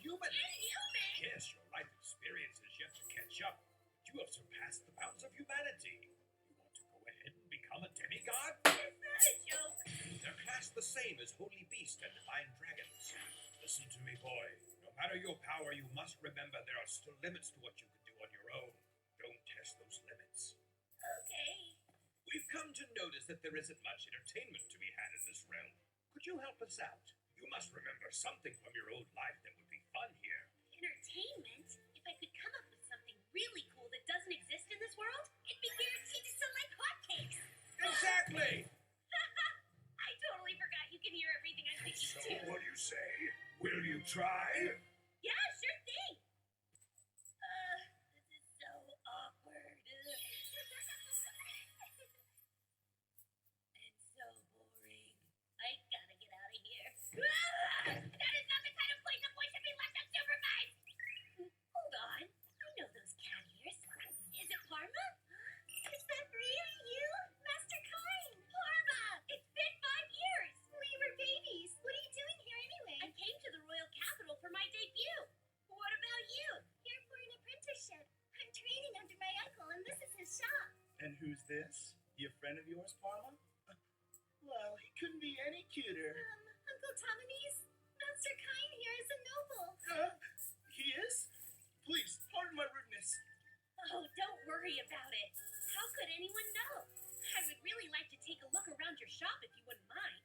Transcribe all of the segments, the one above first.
inhuman. Inhuman? Yes, your life experience is yet to catch up. You have surpassed the bounds of humanity. You want to go ahead and become a demigod? Is that a joke? They're classed the same as holy beasts and divine dragons. Listen to me, boy. No matter your power, you must remember there are still limits to what you can do on your own. Don't test those limits. Okay. We've come to notice that there isn't much entertainment to be had in this realm. Could you help us out? You must remember something from your old life that would be fun here. Entertainment? If I could come up with something really cool that doesn't exist in this world, it'd be guaranteed to sell like hotcakes. Exactly! I totally forgot you can hear everything I'm thinking So too. what do you say? Will you try? Yeah, sure thing. This is so awkward. And so boring. I gotta get out of here. That is not the kind of place a boy should be left unsupervised. Hold on. I know those cat ears. Is it Parma? Is that really you? Master Kind. Parma! It's been 5 years. We were babies. What are you doing here anyway? I came to the royal capital for my debut. What about you? Here for an apprenticeship. I'm training under my uncle, and this is his shop. And who's this? You a friend of yours, Parma? Well, he couldn't be any cuter. Uncle Tominese, Master Kind here is a noble. He is? Please, pardon my rudeness. Oh, don't worry about it. How could anyone know? I would really like to take a look around your shop if you wouldn't mind.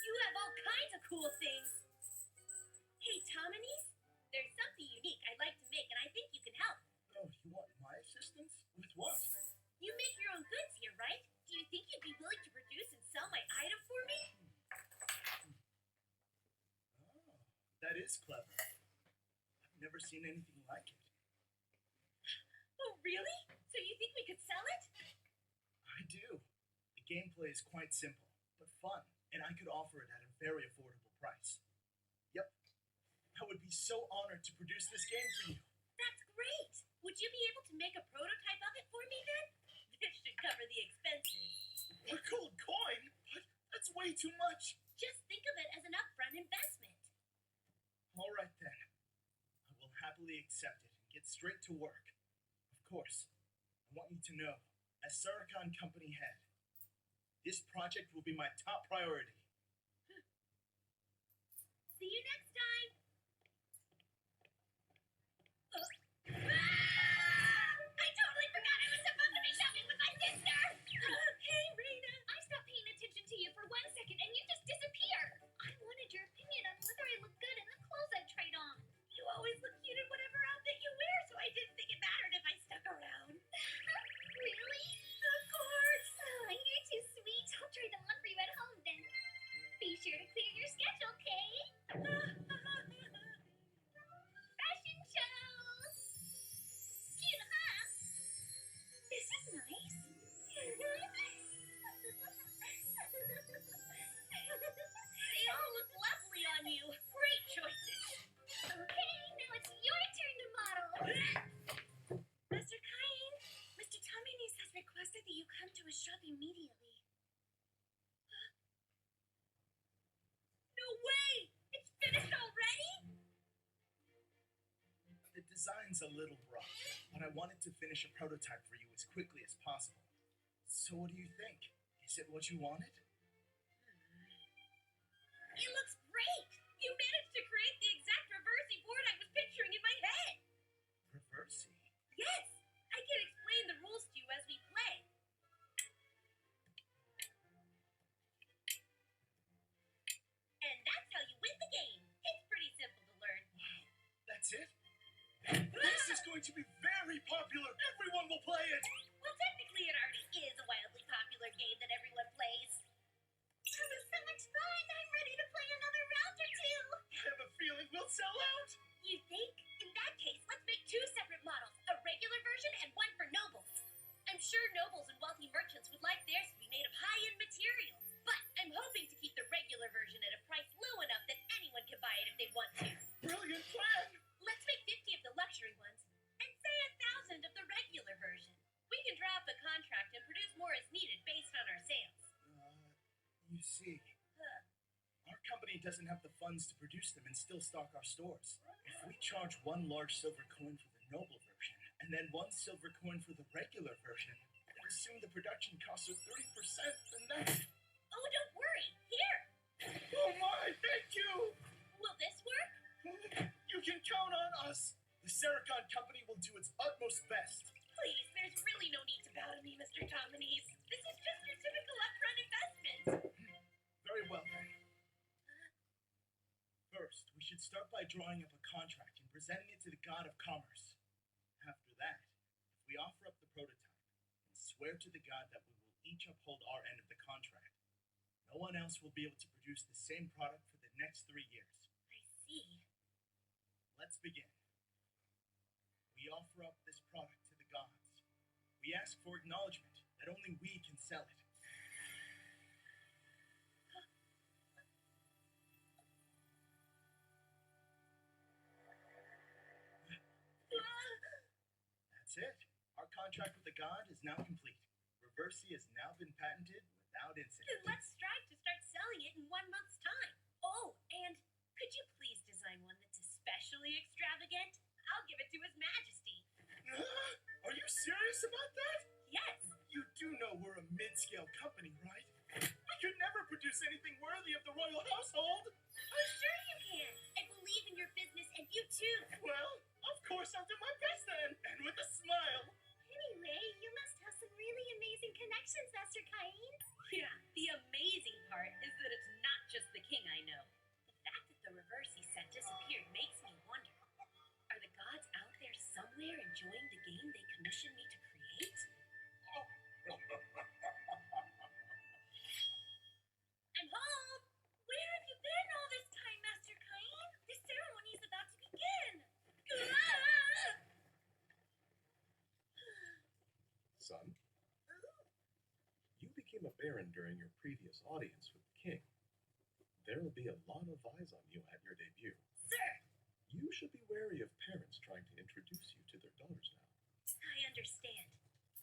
You have all kinds of cool things. Hey, Tominese, there's something unique I'd like to make, and I think you can help. Oh, you want my assistance? With what? You make your own goods here, right? Do you think you'd be willing to produce and sell my item for me? Oh, that is clever. I've never seen anything like it. Oh, really? So you think we could sell it? I do. The gameplay is quite simple, but fun, and I could offer it at a very affordable price. Yep. I would be so honored to produce this game for you. That's great. Would you be able to make a prototype of it for me then? This should cover the expenses. A gold coin? But that's way too much. Just think of it as an upfront investment. All right then. I will happily accept it and get straight to work. Of course, I want you to know, as Saracon Company head, this project will be my top priority. See you next time. I totally forgot I was supposed to be shopping with my sister. Hey, Raina. I stopped paying attention to you for 1 second and you just disappeared. I wanted your opinion on whether I look good in the clothes I tried on. You always look cute in whatever outfit you wear, so I didn't think it mattered if I stuck around. Really? Of course. Oh, you're too sweet. I'll try them on for you at home then. Be sure to clear your schedule, Kay. Fashion show! Cute, huh? This is nice. They all look lovely on you. Great choices. Okay, now it's your turn to model. Master Kind, Mr. Tominese has requested that you come to his shop immediately. No way! It's finished already? The design's a little rough, but I wanted to finish a prototype for you as quickly as possible. So what do you think? Is it what you wanted? It looks great! You managed to create the exact reversey board I was picturing in my head! Reversey. Yes! I can explain the rules to you as we play. And that's how you win the game. It's pretty simple to learn. That's it? This is going to be very popular. Everyone will play it. Well, technically it already is a wildly popular game that everyone plays. That was so much fun. I'm ready to play another round or two. I have a feeling we'll sell out. You think? In that case, let's make 2 separate models, a regular version and one for nobles. I'm sure nobles and wealthy merchants would like theirs to be made of high-end materials, but I'm hoping to keep the regular version at a price low enough that anyone can buy it if they want to. Brilliant plan. Let's make 50 of the luxury ones, and say 1,000 of the regular version. We can draw up a contract and produce more as needed based on our sales. You see, Huh. our company company doesn't have the funds to produce them and still stock our stores. If we charge 1 large silver coin for the noble version, and then 1 silver coin for the regular version, and assume the production costs are 30%, then that's... Oh, don't worry. Here. Oh my, thank you! Will this work? You can count on us! The Sericon Company will do its utmost best. Please, there's really no need to bow to me, Mr. Tominese. This is just your typical upfront investment. Very well, then. First, we should start by drawing up a contract and presenting it to the God of Commerce. After that, if we offer up the prototype and swear to the God that we will each uphold our end of the contract, no one else will be able to produce the same product for the next 3 years. I see. Let's begin. We offer up this product to the gods. We ask for acknowledgement that only we can sell it. That's it. Our contract with the god is now complete. Reversi has now been patented without Then incident. let's strive to start selling it in 1 month's time. Oh, and could you please design one that's especially extravagant? I'll give it to His Majesty. Are you serious about that? Yes. You do know we're a mid-scale company, right? We could never produce anything worthy of the royal household. Oh, sure you can. I believe in your business and you too. Well, of course I'll do my best then, and with a smile. Anyway, you must have some really amazing connections, Master Cain. Yeah, the amazing part is that it's not just the king I know. The fact that the Reversi set disappeared makes me wonder. Are the gods out there somewhere enjoying the game they commissioned me to create? I'm home! Where have you been all this time, Master Cain? The ceremony's about to begin! Son, you became a baron during your previous audience with the king. There will be a lot of eyes on you at your debut. Sir, You should be wary of parents trying to introduce you to their daughters now. I understand.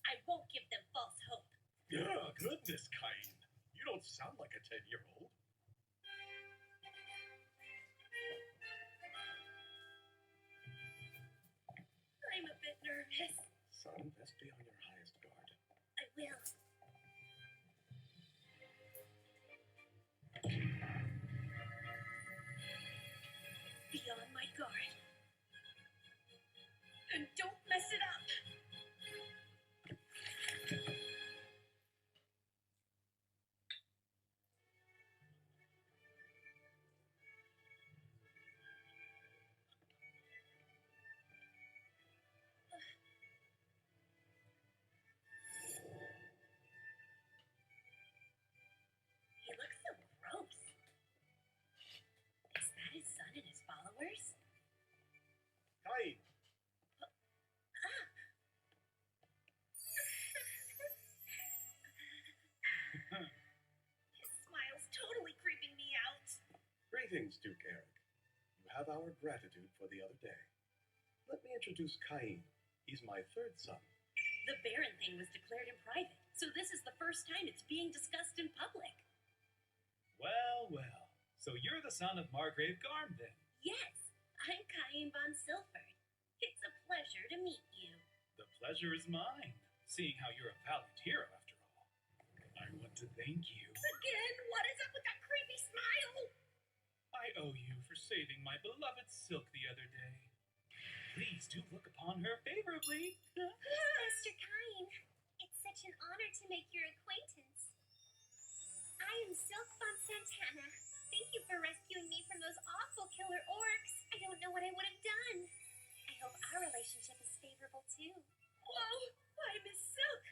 I won't give them false hope. Yeah, goodness, Cain. You don't sound like a 10-year-old. I'm a bit nervous. Son, best be on your highest guard. I will. Be on my guard. And don't mess it up. He looks so gross. Is that his son and his followers? Cain! His smile's totally creeping me out. Greetings, Duke Eric. You have our gratitude for the other day. Let me introduce Cain. He's my 3rd son. The Baron thing was declared in private, so this is the first time it's being discussed in public. Well, well. So you're the son of Margrave Garm, then? Yes, I'm Cain von Silford. It's a pleasure to meet you. The pleasure is mine, seeing how you're a valiant hero after all. I want to thank you. Again, what is up with that creepy smile? I owe you for saving my beloved Silk the other day. Please do look upon her favorably. Master Cain, it's such an honor to make your acquaintance. I am Silk von Santana. Thank you for rescuing me from those awful killer orcs. I don't know what I would have done. I hope our relationship is favorable too. Whoa, why, Miss Silk?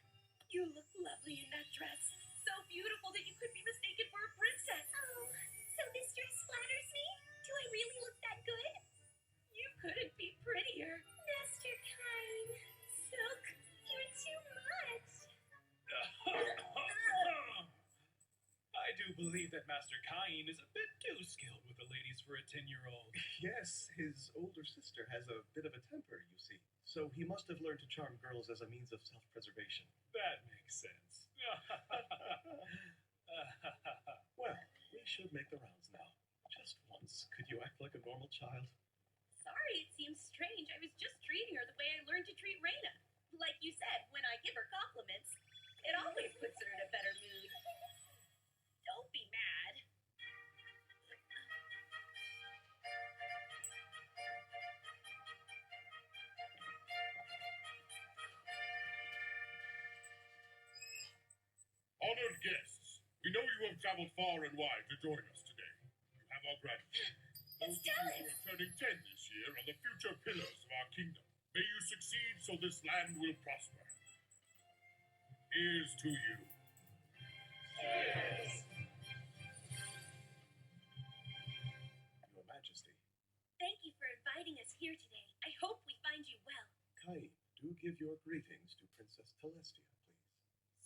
You look lovely in that dress. So beautiful that you could be mistaken for a princess. Oh, so this dress flatters me? Do I really look that good? You couldn't be prettier. Master Cain, Silk, you're too much. I do believe that Master Cain is a bit too skilled with the ladies for a 10-year-old. Yes, his older sister has a bit of a temper, you see. So he must have learned to charm girls as a means of self-preservation. That makes sense. Well, we should make the rounds now. Just once, could you act like a normal child? Sorry, it seems strange. I was just treating her the way I learned to treat Raina. Like you said, when I give her compliments, it always puts her in a better mood. Don't be mad. Honored guests, we know you have traveled far and wide to join us today. You have our gratitude. Those of you who are turning 10 this year are the future pillars of our kingdom. May you succeed so this land will prosper. Here's to you. Your Majesty. Thank you for inviting us here today. I hope we find you well. Kain, do give your greetings to Princess Telestia, please.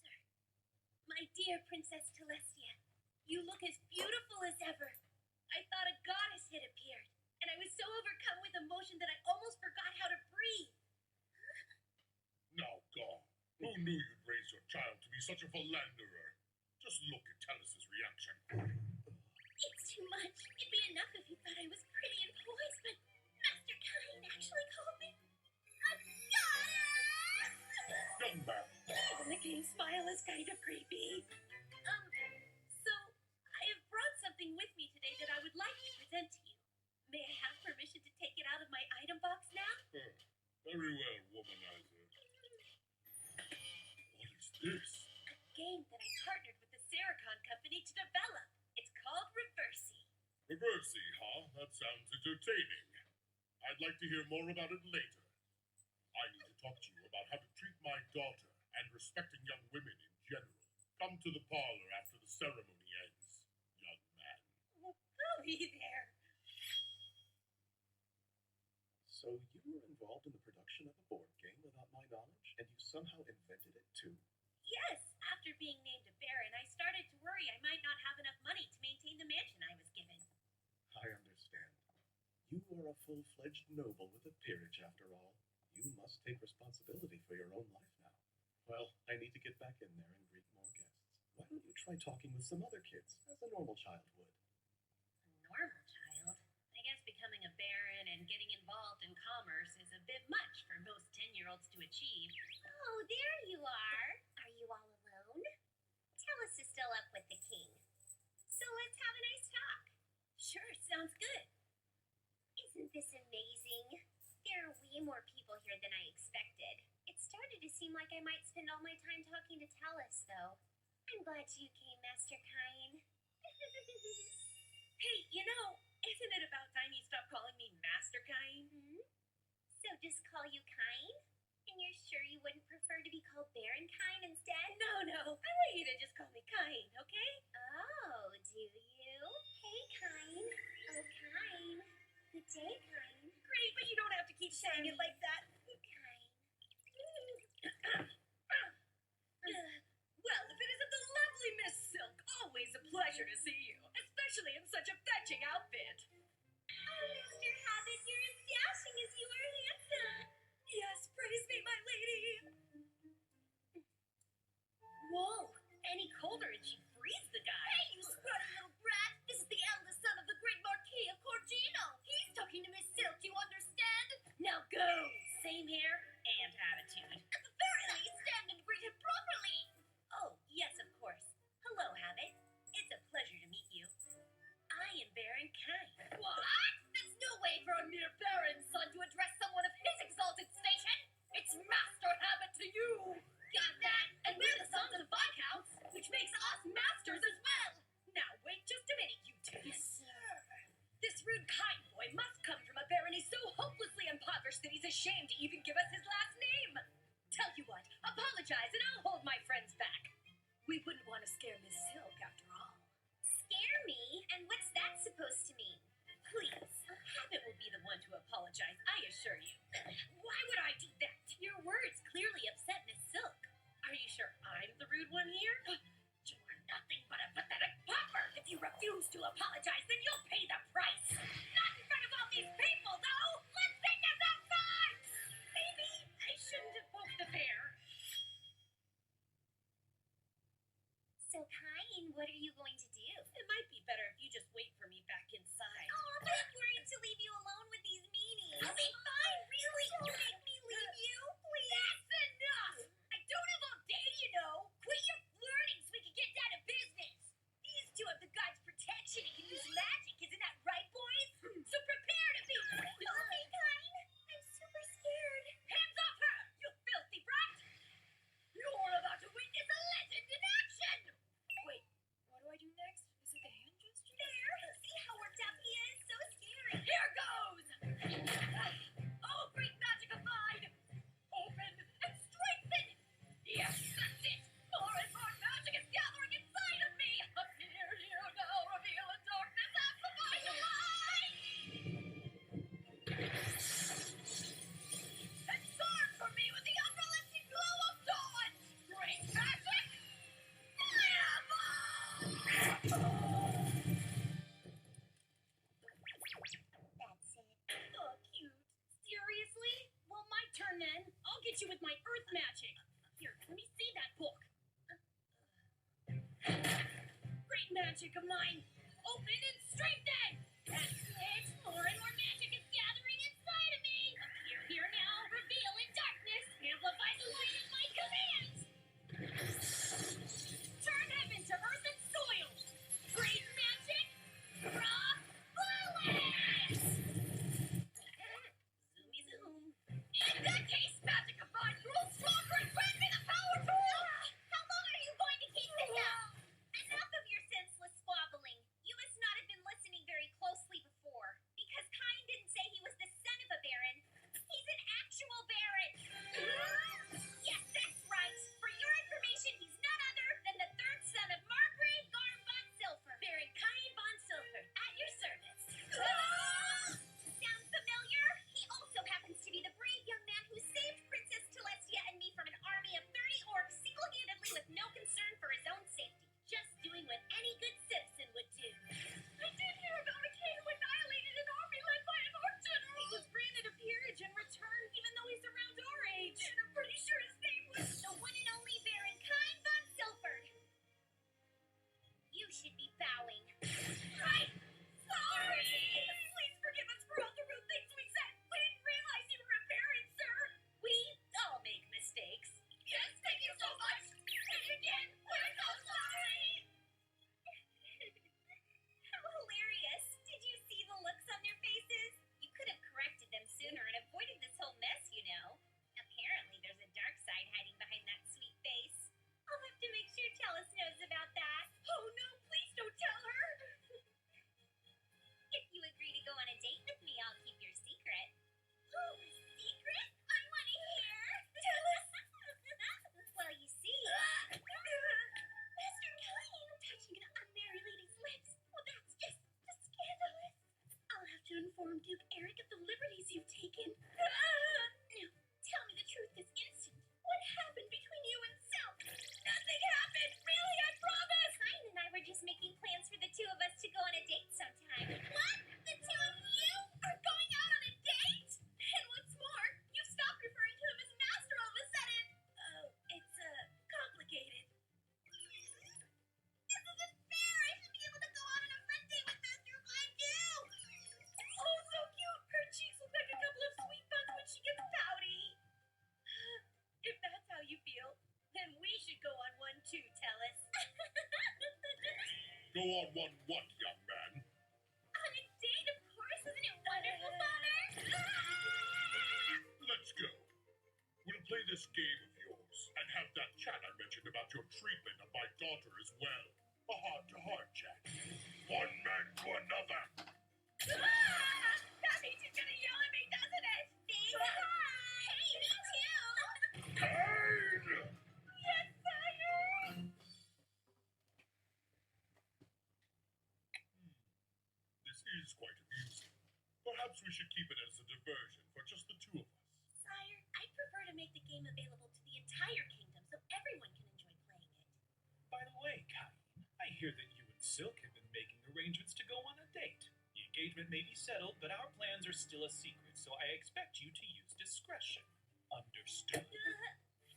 Sir. My dear Princess Telestia, you look as beautiful as ever. I thought a goddess had appeared, and I was so overcome with emotion that I almost forgot how to breathe. Now, God, who knew you'd raise your child to be such a philanderer? Just look at Tellus's reaction. It's too much. It'd be enough if he thought I was pretty and poised, but Master Kain actually called me a goddess! Young man, Even the king's smile is kind of creepy. So, I have brought something with me today that I would like to present to you. May I have permission to take it out of my item box now? very well, womanizer. What is this? A game that I partnered with the Sericon company to develop. It's called Reversi. Reversi, huh? That sounds entertaining. I'd like to hear more about it later. I need to talk to you about how to treat my daughter and respecting young women in general. Come to the parlor after the ceremony ends, young man. I'll be there. So you were involved in the production of a board game without my knowledge, and you somehow invented it too? Yes, after being named a baron, I started to worry I might not have enough money to maintain the mansion I was given. I understand. You are a full-fledged noble with a peerage, after all. You must take responsibility for your own life now. Well, I need to get back in there and greet more guests. Why don't you try talking with some other kids, as a normal child would? A normal child? I guess becoming a baron and getting involved in commerce is a bit much for most 10-year-olds to achieve. Oh, there you are. Are you all alone? Tellus is still up with the king. So let's have a nice talk. Sure, sounds good. Isn't this amazing? There are way more people here than I expected. It started to seem like I might spend all my time talking to Tellus, though. I'm glad you came, Master Kain. Hey, isn't it about time you stopped calling me Master Kain? So just call you Kain? And you're sure you wouldn't prefer to be called Baron Kain instead? No. I want you to just call me Kain, okay? Oh, do you? Hey, Kain. Oh, Kain. Good day, Kain. Great, but you don't have to keep saying it like that. Kain. Well, if it isn't the lovely Miss Silk, always a pleasure to see you, especially in such a fetching outfit. Oh, Mr. Habit, you're as dashing as you are handsome. Yes, praise me, my lady. Whoa, any colder and she'd freeze the guy. Hey, you scrawny little brat. This is the eldest son of the great Marquis of Corgino. He's talking to Miss Silk, you understand? Now go. Same hair and attitude. At the very least, stand and greet him properly. Oh, yes, of course. Hello, Habit. It's a pleasure to meet you. I am Baron Kain. What? There's no way for a mere baron's son to address someone of his exalted station. It's Master Habit to you. Got that? And we're the sons of the Viscounts, which makes us masters as well. Now, wait just a minute, you two. Yes, sir. This rude Kain boy must come from a barony so hopelessly impoverished that he's ashamed to even give us his last name. Tell you what, apologize and I'll hold my friends back. We wouldn't want to scare Miss Silk after all. Scare me? And what's that supposed to mean? Please, Habit will be the one to apologize, I assure you. Why would I do that? Your words clearly upset Miss Silk. Are you sure I'm the rude one here? You are nothing but a pathetic pauper. If you refuse to apologize, then you'll pay the price. Not in front of all these people, though. Let's take this outside. Maybe I shouldn't have poked the bear. So, Kain, what are you going to do? It might be better if you just wait for me back inside. hit you with my earth magic. Here, let me see that book. Great magic of mine. Open and strengthen. That's it. More and more magic is gathering inside of me. Appear here now. Reveal in darkness. Amplify the light at my command. Turn heaven to earth and soil. Great magic. Raw fluid. Zoomy zoom. In that case, magic of mine grows stronger and grant me the power to... How long are you going to keep this up? Enough of your senseless squabbling. You must not have been listening very closely before, because Kain didn't say he was the son of a baron. He's an actual baron. Yes, that's right. For your information, he's none other than the third son of Margrave Garm von Silfer. Baron Kain von Silfer, at your service. Sounds familiar? He also happens to be the brave young man who saved Princess Telestia and me from an army of 30 orcs single-handedly with no concern for his own safety. Just doing what any good citizen would do. I did hear about a king who annihilated an army led by an orc general. He was granted a peerage in return, even though he's around our age. And I'm pretty sure his name was the one and only Baron Kain von Silford. You should be bowing. I'm sorry! Please forgive us for all the rude things we said. We didn't realize you were a baron, sir. We all make mistakes. Yes, thank you so much. And again, we're so sorry. How hilarious. Did you see the looks on their faces? You could have corrected them sooner and avoided this whole mess, you know. Apparently, there's a dark side hiding behind that sweet face. I'll have to make sure Talus knows about that. Oh no, please don't tell her. If you agree to go on a date with me, I'll keep your secret. Oh, secret? I want to hear. Tell us. Well, you see. Master Kain touching an unmarried lady's lips. Well, that's just scandalous. I'll have to inform Duke Eric of the liberties you've taken. No, tell me the truth this instant. What happened between you and Silk? Nothing happened. Really, I promise. Kain and I were just making plans for the two of us to go on a date sometime. What? The two of you are going out on a date? And what's more, you stopped referring to him as master all of a sudden. Oh, it's, complicated. This isn't fair. I should be able to go out on a fun date with Master if I do. Oh, so cute! Her cheeks look like a couple of sweet buns when she gets pouty. If that's how you feel, then we should go on one too, Talus. Go on one what, young man? On a date, of course. Isn't it wonderful, Father? Let's go. We'll play this game of yours and have that chat I mentioned about your treatment of my daughter as well. A heart-to-heart chat. One man to another. That means he's gonna yell at me, doesn't it? Hey, me too. Kain! Yes, sire. This is quite amusing. Perhaps we should keep it as a diversion for just the two of us. Sire, I'd prefer to make the game available to the entire kingdom so everyone can enjoy playing it. By the way, Kain, I hear that you and Silk have been making arrangements to go on a date. The engagement may be settled, but our plans are still a secret, so I expect you to use discretion. Understood?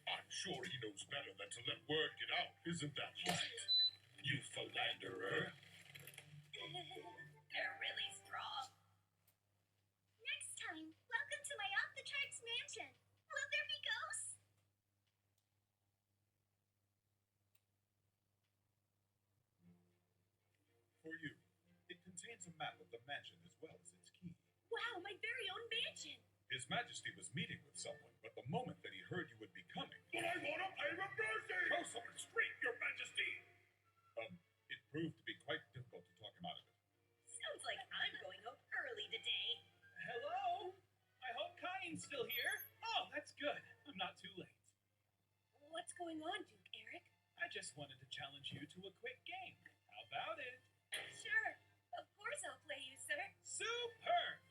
I'm sure he knows better than to let word get out, isn't that right? You philanderer. They're really strong. Next time, welcome to my off-the-charts mansion. Will there be ghosts? For you, it contains a map of the mansion as well as its key. Wow, my very own mansion. His Majesty was meeting with someone, but the moment that he heard you would be coming, But I want to pay him mercy! Throw someone straight, your majesty! it proved to be quite difficult to talk him out of it. Sounds like I'm going home early today. Hello? I hope Kain's still here. Oh, that's good. I'm not too late. What's going on, Duke Eric? I just wanted to challenge you to a quick game. How about it? Sure. Of course I'll play you, sir. Superb!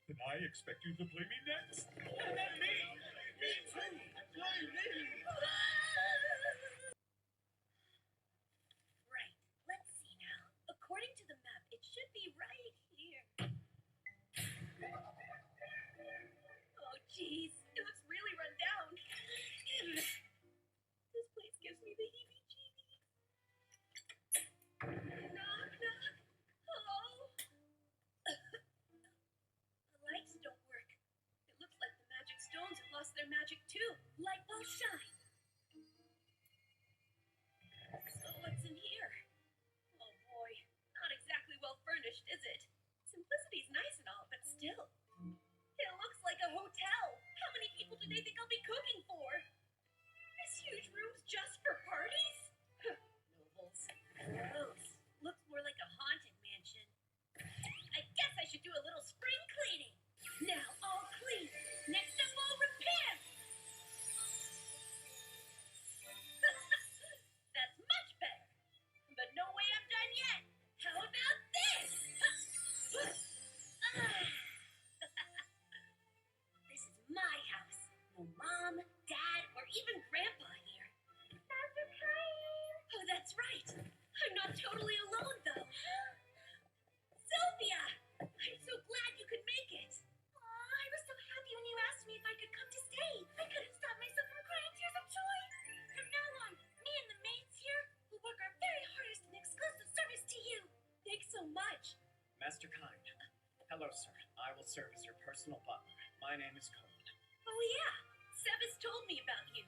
Then I expect you to play me next. And then me! Me too! Play me! Right. Let's see now. According to the map, it should be right here. Oh, jeez. It looks really run down. think I'll be cooking for? This huge room's just for parties? Nobles. Gross. Looks more like a haunted mansion. I guess I should do a little spring cleaning. Now all clean. Next up, all repair. That's much better. But no way I'm done yet. How about this? This is my house. No mom, dad, or even grandpa here. Dr. Kine! Oh, that's right. I'm not totally alone, though. Sylvia! I'm so glad you could make it. Aw, I was so happy when you asked me if I could come to stay. I couldn't stop myself from crying tears of joy. From now on, me and the maids here will work our very hardest in exclusive service to you. Thanks so much. Master Kind. Hello, sir. I will serve as your personal butler. My name is Cohen. Oh, yeah. Seb has told me about you.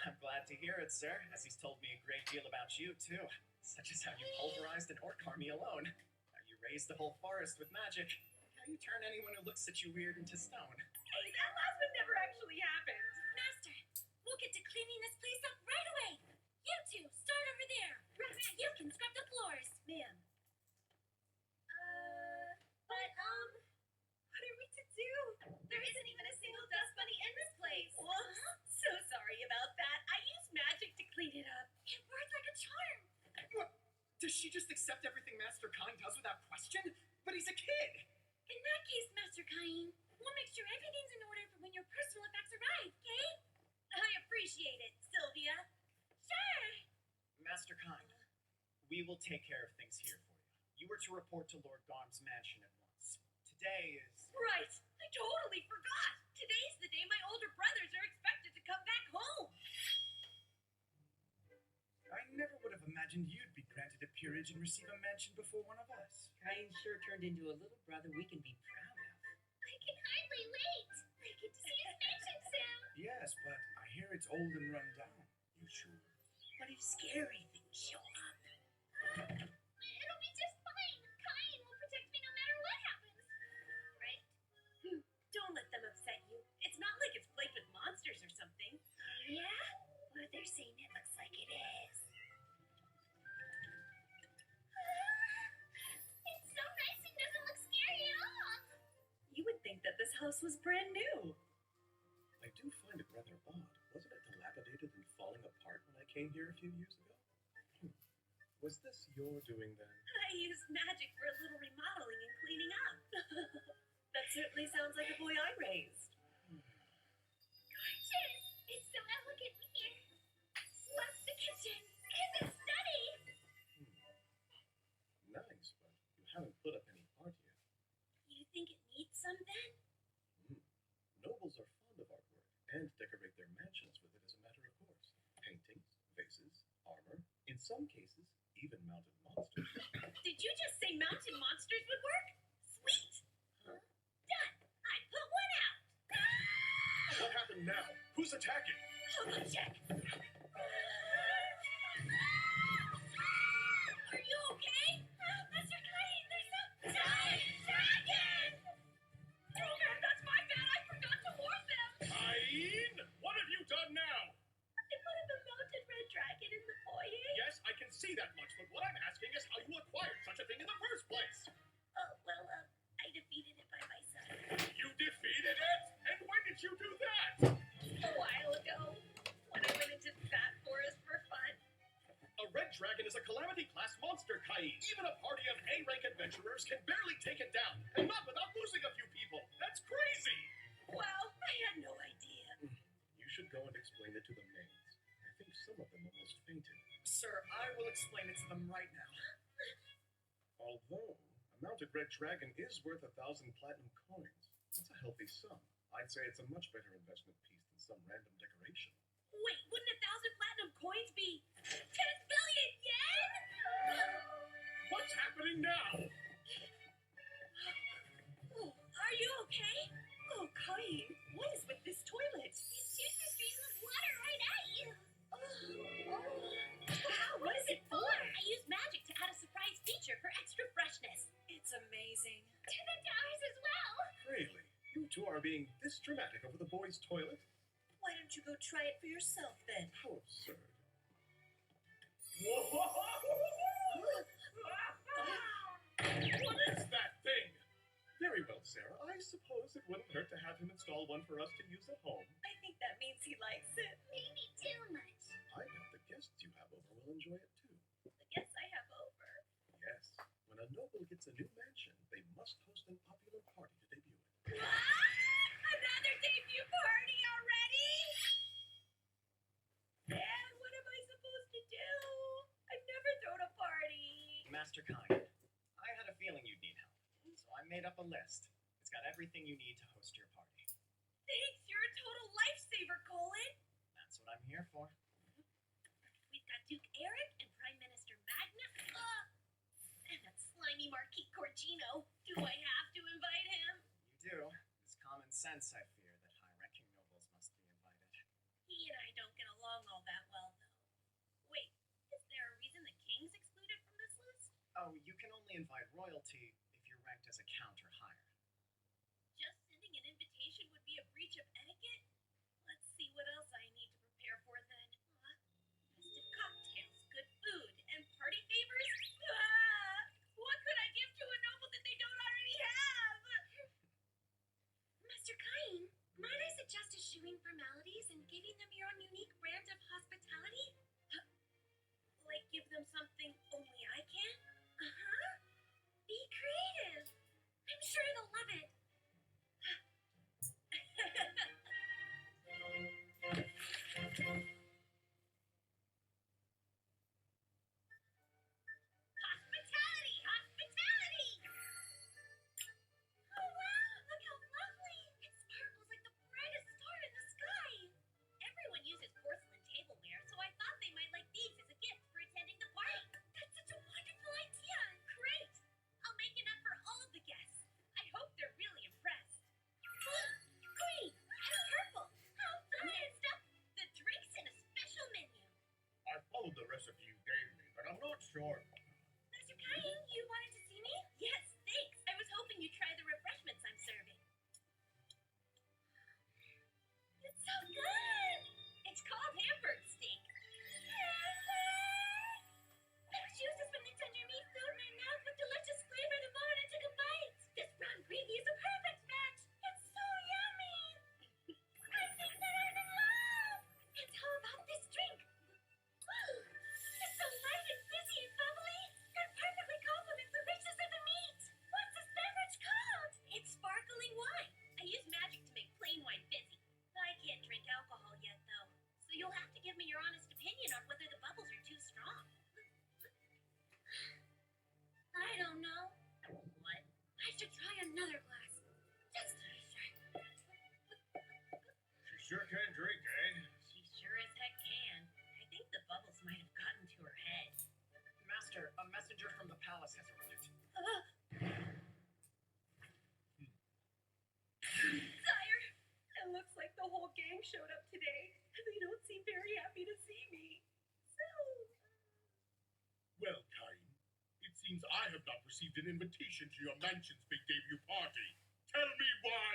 I'm glad to hear it, sir, as he's told me a great deal about you, too. Such as how you pulverized an orc army alone. How you raised the whole forest with magic. How you turn anyone who looks at you weird into stone. Hey, that last one never actually happened. Master, we'll get to cleaning this place up right away. You two, start over there. Rat, you can scrub the floors. Ma'am. But, what are we to do? There isn't even a single dust bunny in this place. Whoops. So sorry about that. I used magic to clean it up. It worked like a charm. What? Does she just accept everything Master Kind does without question? But he's a kid. In that case, Master Kine, we'll make sure everything's in order for when your personal effects arrive, okay? I appreciate it, Sylvia. Sure. Master Kind, we will take care of things here for you. You were to report to Lord Garm's mansion at once. Today is... Right. I totally forgot. Today's the day my older brothers are expected to come back home. I never would have imagined you'd be granted a peerage and receive a mansion before one of us. Kine sure turned into a little brother we can be proud of. I can hardly wait. I get to see his mansion soon. Yes, but I hear it's old and run down. You sure? What if scary things show up? It'll be just fine. Kine will protect me no matter what happens. Right? Don't let them upset you. It's not like it's plagued with monsters or something. Yeah? Well, they're saying it looks like it is. It's so nice and doesn't look scary at all. You would think that this house was brand new. I do find it rather odd. Wasn't it dilapidated and falling apart when I came here a few years ago? Was this your doing then? I used magic for a little remodeling and cleaning up. That certainly sounds like a boy I raised. Gorgeous. It's so elegant here. Love the kitchen. And the study. Nice, but you haven't put up any art yet. You think it needs some then? Nobles are fond of artwork and decorate their mansions with it as a matter of course. Paintings, vases, armor, in some cases, even mounted monsters. Did you just say mountain monsters would work? Sweet! Huh? Done! I put one out! What happened now? Who's attacking? Hold on, check! Are you okay? Master Kine, there's a Giant dragon! Oh man, that's my bad! I forgot to warn them! Cain! What have you done now? I put a mounted red dragon in the foyer. Yes, I can see that much, but what I'm asking is how you acquired such a thing in the first place. Oh, well, I defeated it by myself. You defeated it? And when did you do that? A while ago, when I went into that forest for fun. A red dragon is a calamity-class monster, Cain. Even a party of A-rank adventurers can barely take it down, and not without losing a few people. That's crazy! Well, I had no idea. You should go and explain it to the maids. I think some of them almost fainted. Sir, I will explain it to them right now. Although, a mounted red dragon is worth 1,000 platinum coins. That's a healthy sum. I'd say it's a much better investment piece than some random decoration. Wait, wouldn't 1,000 platinum coins be 10 billion yen? What's happening now? Oh, are you okay? Oh, Cain, what is with this toilet? It's just a stream of water right at you. Wow, what is it for? I used magic to add a surprise feature for extra freshness. It's amazing. To the towers as well. Really? You two are being this dramatic over the boys' toilet? Why don't you go try it for yourself then? How absurd. What is that thing? Very well, Sarah. I suppose it wouldn't hurt to have him install one for us to use at home. I think that means he likes it. Maybe too much. I bet the guests you have over will enjoy it too. The guests I have over. Yes. When a noble gets a new mansion, they must host an opulent party to debut it. Another debut party already? Dad, what am I supposed to do? I've never thrown a party. Master Kind, I had a feeling you'd need help, so I made up a list. It's got everything you need to host your party. Thanks, you're a total lifesaver, Colin. That's what I'm here for. We've got Duke Eric and Prime Minister Magna. And that slimy Marquis Corgino. Do I have to invite him? You do. It's common sense, I fear, that high-ranking nobles must be invited. He and I don't get along all that well, though. Wait, is there a reason the king's excluded from this list? Oh, you can only invite royalty if you're ranked as a count or higher. Just sending an invitation would be a breach of etiquette? Let's see what else I need to prepare for then. Festive cocktails, good food, and party favors? What could I give to a noble that they don't already have? Master Kain, might I suggest eschewing formalities and giving them your own unique brand of hospitality? Like give them something only I can? Uh-huh. Be creative. I'm sure they'll love it. Hospitality! Hospitality! Oh, wow, look how lovely. It sparkles like the brightest star in the sky. Everyone uses porcelain tableware, so I thought they might like these as a gift for attending the party. That's such a wonderful idea. Great! I'll make enough for all of the guests. I hope they're really impressed. Green and purple. How fun. Next up, the drinks and a special menu. I followed the recipe you gave me, but I'm not sure. Master Kain, you wanted to see me? Yes, thanks. I was hoping you'd try the refreshments I'm serving. It's so good. It's called Hamburg steak. Juices from the tender meat filled my mouth with delicious flavor the moment I took a bite. This brown gravy is a perfect match. It's so yummy. I think that I'm in love. And how about this drink? Ooh, it's so light and fizzy and bubbly. It perfectly complements the richness of the meat. What's this beverage called? It's sparkling wine. I use magic to make plain wine fizzy. I can't drink alcohol yet, though. So you'll have to give me your honest opinion on whether the bubbles are too strong. I don't know. What? I should try another glass. Just to be sure. She sure can drink, eh? She sure as heck can. I think the bubbles might have gotten to her head. Master, a messenger from the palace has arrived. Sire, it looks like the whole gang showed up today. They don't seem very happy to see me. So, Well, Kain, it seems I have not received an invitation to your mansion's big debut party. Tell me why!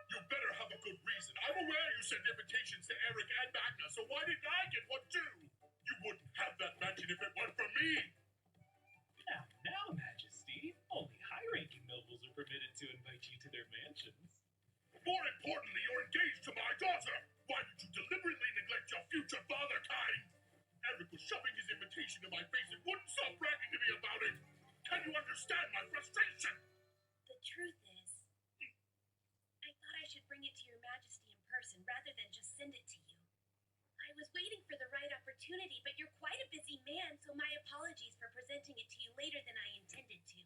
You better have a good reason. I'm aware you sent invitations to Eric and Magna, so why didn't I get one too? You wouldn't have that mansion if it weren't for me! Now, Majesty, only high-ranking nobles are permitted to invite you to their mansions. More importantly, you're engaged to my daughter! Why did you deliberately neglect your future father, Kain? Eric was shoving his invitation in my face and wouldn't stop bragging to me about it! Can you understand my frustration? the truth is, I thought I should bring it to your majesty in person rather than just send it to you. I was waiting for the right opportunity, but you're quite a busy man, so my apologies for presenting it to you later than I intended to.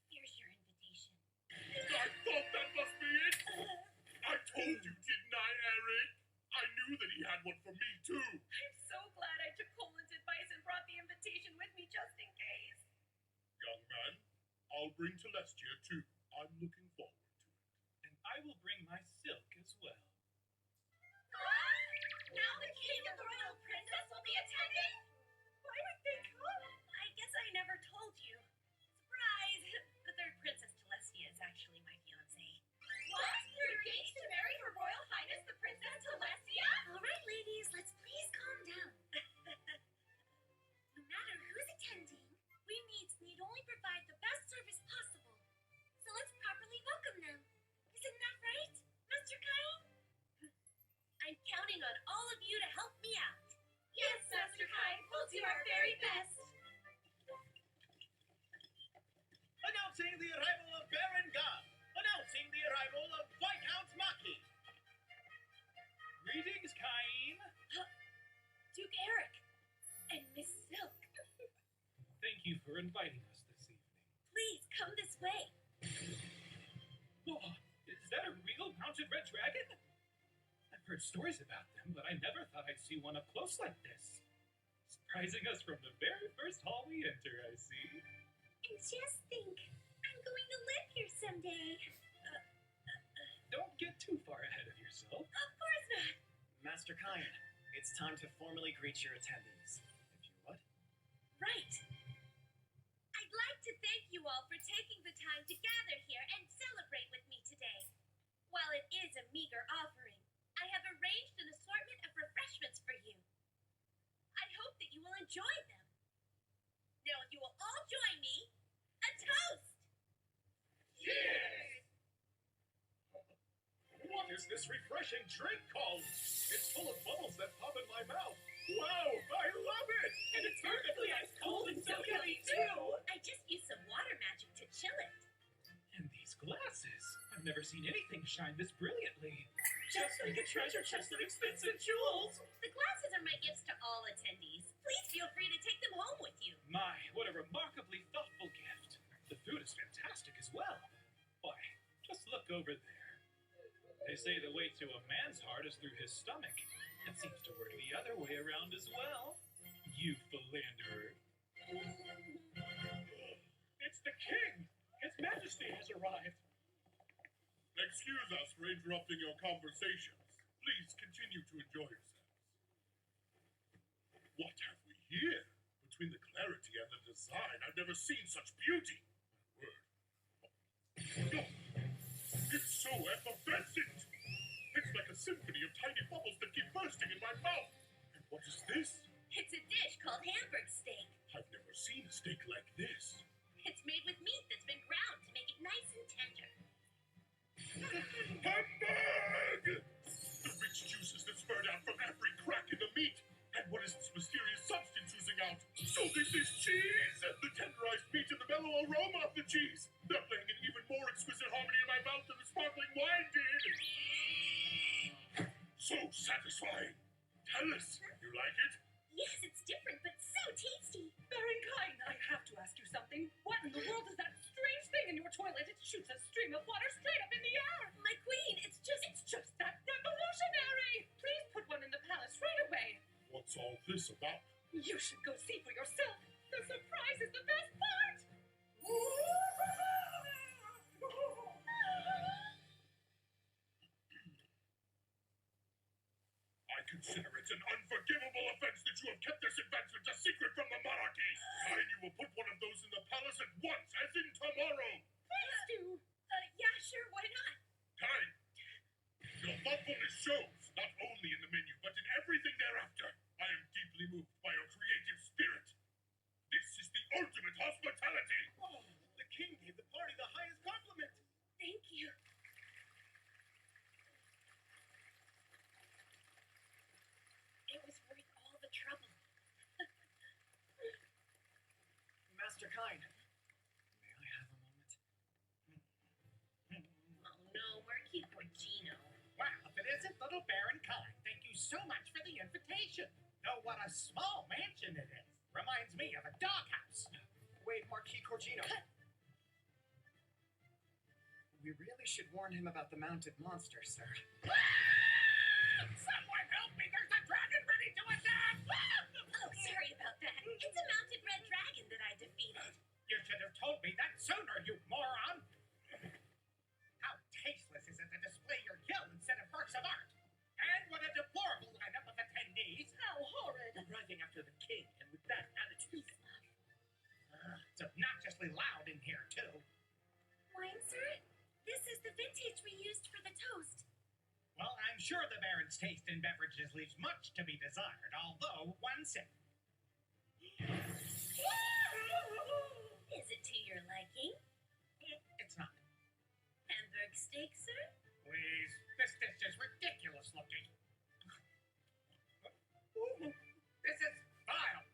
Here's your invitation. I thought that must be it! I told you, didn't I, Eric? I knew that he had one for me, too! I'm so glad I took Colin's advice and brought the invitation with me just in case. Young man, I'll bring Celestia, too. I'm looking forward to it. And I will bring my silk as well. Now the king and the royal princess will be attending? Why would they come? I guess I never told you. Surprise! The third princess, Celestia, is actually my fiancée. What? You're engaged to marry Her Royal Highness the do our very best. Announcing the arrival of Baron Gab. Announcing the arrival of Viscount Maki. Greetings, Cain. Duke Eric and Miss Silk. Thank you for inviting us this evening. Please come this way. Oh, is that a real mounted red dragon? I've heard stories about them, but I never thought I'd see one up close like this. Surprising us from the very first hall we enter, I see. And just think, I'm going to live here someday. Don't get too far ahead of yourself. Of course not. Master Kain, it's time to formally greet your attendees. If you would. Right. I'd like to thank you all for taking the time to gather here and celebrate with me today. While it is a meager offering, I have arranged an assortment of refreshments for you. I hope that you will enjoy them. Now, if you will all join me, a toast! Cheers! What is this refreshing drink called? It's full of bubbles that pop in my mouth. Wow, I love it! And it's perfectly ice cold and so yummy too. I just used some water magic to chill it. And these glasses. I've never seen anything shine this brilliantly. Just like a treasure chest of expensive jewels. The glasses are my gifts to all attendees. Please feel free to take them home with you. My, what a remarkably thoughtful gift. The food is fantastic as well. Why, just look over there. They say the way to a man's heart is through his stomach. It seems to work the other way around as well. You philanderer. It's the king! His Majesty has arrived. Excuse us for interrupting your conversations. Please continue to enjoy yourselves. What have we here? Between the clarity and the design, I've never seen such beauty. Word. Oh, it's so effervescent. It's like a symphony of tiny bubbles that keep bursting in my mouth. And what is this? It's a dish called Hamburg steak. I've never seen a steak like this. It's made with meat that's been ground to make it nice and tender. Hamburg! The rich juices that spurt out from every crack in the meat. And what is this mysterious substance oozing out? So this is cheese! The tenderized meat and the mellow aroma of the cheese. They're playing an even more exquisite harmony in my mouth than the sparkling wine did. So satisfying. Tell us, you like it? Yes, it's different, but so tasty. Baron Kain, I have to ask you something. What in the world is that strange thing in your toilet? It shoots a stream of water straight up in the air. My queen, it's just that revolutionary. Please put one in the palace right away. What's all this about? You should go see for yourself. The surprise is the best part. I consider it an unforgivable offense that you have kept this advancement a secret from the monarchy. And you will put one of those in the palace at once, as in tomorrow. Please do. yeah, sure, why not? Time. Your thoughtfulness shows, not only in the menu, but in everything thereafter. I am deeply moved by your creative spirit. This is the ultimate hospitality. Oh, the king gave the party the highest compliment. Thank you. It was worth all the trouble. Master Kain, may I have a moment? Oh no, Marquis Porcino. Well, if it isn't little Baron Kain, thank you so much for the invitation. Oh, what a small mansion it is. Reminds me of a doghouse. Wait, Marquis Corgino. We really should warn him about the mounted monster, sir. Someone help me! There's a dragon ready to attack! Oh, sorry about that. It's a mounted red dragon that I defeated. You should have told me that sooner, you moron! How tasteless is it to display your gil instead of works of art? And what a deplorable lineup of attendees! How horrid. Arriving after the king, and with that attitude. It's obnoxiously loud in here, too. Wine, sir? This is the vintage we used for the toast. Well, I'm sure the Baron's taste in beverages leaves much to be desired, although one sip. Is it to your liking? It's not. Hamburg steak, sir? Please, this dish is ridiculous looking. Ooh, this is vile.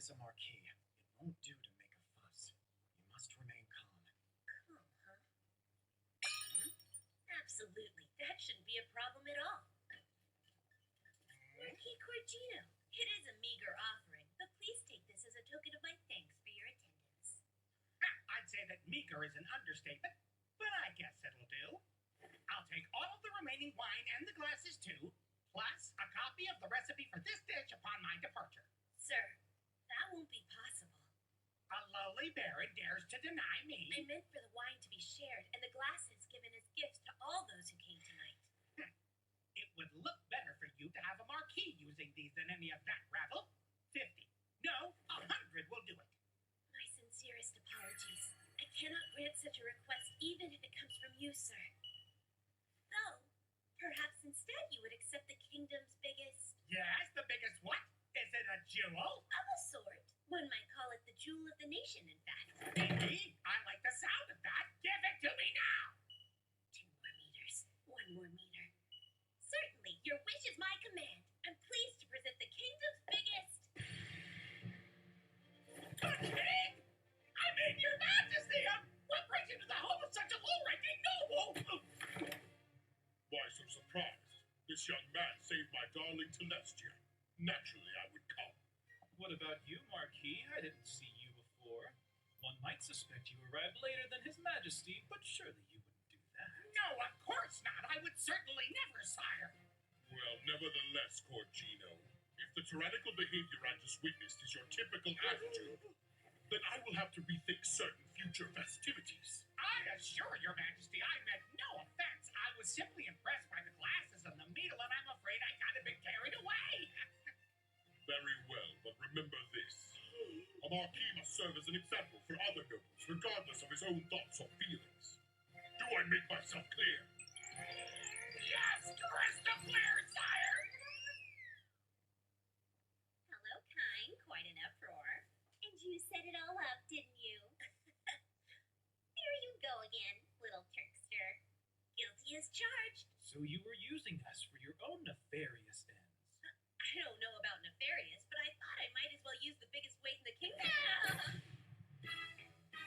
is a marquee. It won't do to make a fuss. You must remain calm. Calm, huh? Absolutely. That shouldn't be a problem at all. Marquis Corgino, it is a meager offering, but please take this as a token of my thanks for your attendance. I'd say that meager is an understatement, but I guess it'll do. I'll take all of the remaining wine and the glasses too, plus a copy of the recipe for this dish upon my departure. Sir, that won't be possible. A lowly baron dares to deny me. I meant for the wine to be shared and the glasses given as gifts to all those who came tonight. It would look better for you to have a marquis using these than any of that rabble. 50. No, 100 will do it. My sincerest apologies. I cannot grant such a request even if it comes from you, sir. Though, perhaps instead you would accept the kingdom's biggest... Yes, the biggest what? Is it a jewel? Of a sort. One might call it the jewel of the nation, in fact. Indeed, I like the sound of that. Give it to me now. 2 more meters. 1 more meter. Certainly, your wish is my command. I'm pleased to present the kingdom's biggest... The king? I mean, your majesty! What brings you to the home of such a low-ranking noble? Why so surprised? This young man saved my darling Celestia. Naturally, I would come. What about you, Marquis? I didn't see you before. One might suspect you arrived later than His Majesty, but surely you wouldn't do that. No, of course not. I would certainly never, sire. Well, nevertheless, Corgino, if the tyrannical behavior I just witnessed is your typical attitude, then I will have to rethink certain future festivities. I assure your majesty I meant no offense. I was simply impressed by the glasses and the meal, and I'm afraid I got a bit carried away. Very well, but remember this. A marquis must serve as an example for other nobles, regardless of his own thoughts or feelings. Do I make myself clear? Yes, crystal clear, sire! Hello, Kine. Quite an uproar. And you set it all up, didn't you? There you go again, little trickster. Guilty as charged. So you were using us for your own nefarious ends. I don't know about nefarious, but I thought I might as well use the biggest weight in the kingdom.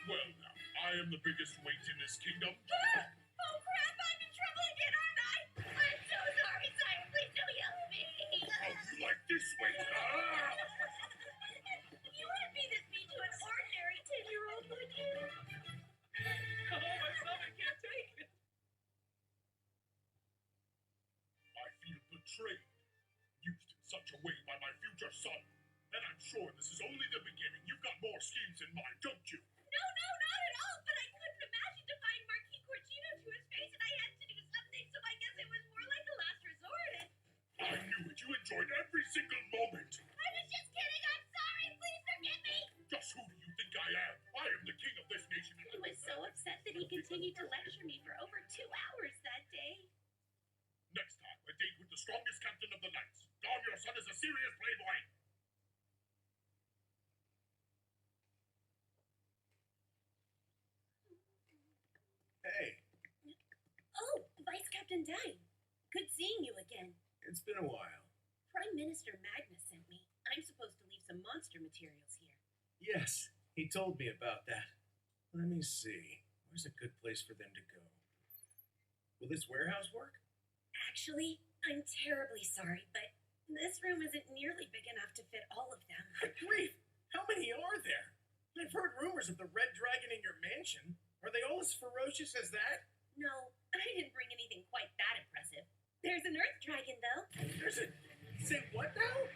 Well now, I am the biggest weight in this kingdom. Oh crap, I'm in trouble again, aren't I? I'm so sorry, sire. Please don't yell at me. How do you like this weight? You wouldn't be this mean to an ordinary 10-year-old, would you? Oh, my stomach can't take it. I feel betrayed, used in such a way by my future son. And I'm sure this is only the beginning. You've got more schemes in mind, don't you? No, not at all. But I couldn't imagine defying Marquis Corgino to his face, and I had to do something, so I guess it was more like a last resort. I knew it. You enjoyed every single moment. I was just kidding. I'm sorry. Please forgive me. Just who do you think I am? I am the king of this nation. He was so upset that he continued to lecture me for over 2 hours that day. Next time, a date with the strongest captain of the knights. Don, your son is a serious playboy. Hey, Oh, Vice Captain Dine. Good seeing you again. it's been a while. Prime Minister Magnus sent me. I'm supposed to leave some monster materials here. Yes, he told me about that. Let me see. Where's a good place for them to go? Will this warehouse work? Actually, I'm terribly sorry, but this room isn't nearly big enough to fit all of them. Good grief! How many are there? I've heard rumors of the red dragon in your mansion. Are they all as ferocious as that? No, I didn't bring anything quite that impressive. There's an earth dragon, though. There's a... Say what now?